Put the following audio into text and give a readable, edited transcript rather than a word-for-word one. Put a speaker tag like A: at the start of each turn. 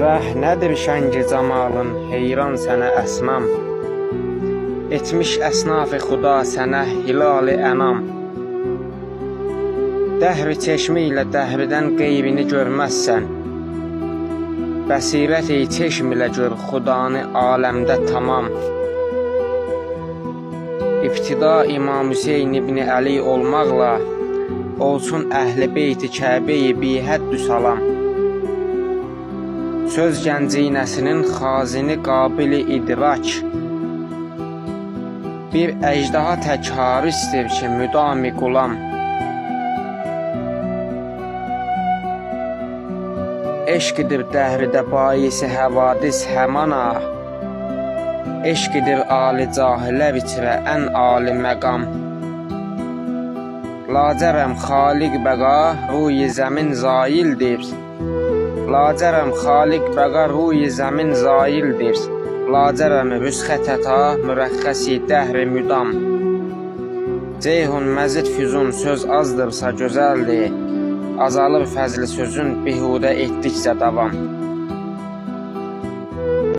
A: Vəh nədir şəngi camalın, heyran sənə əsmam. Etmiş əsnaf-ı xuda sənə hilal-i ənam. Dəhr-i çeşmi ilə dəhrdən qeybini görməzsən. Bəsirət-i çeşm ilə gör xudanı aləmdə tamam. İbtida İmam Hüseyin İbni Əli olmaqla olsun əhl-i beyti Kəbəyi bihəddü salam. Söz gəncinəsinin xazini qabili idrak. Bir əcdaha tək harisdir ki müdami qulam. Eşqidir dəhridə bayisi həvadis həmana. Eşqidir ali cahilə bitirə ən ali məqam. Lacərəm xaliq bəqa ruyi zəmin zaildir. Lacərəm xaliq bəqa ruyi zəmin zaildir. Lacərəm rüsxət əta mürəxxəsi dəhri müdam. Ceyhun məzid füzun söz azdırsa gözəldir. Azalır fəzli sözün bihudə etdikcə davam.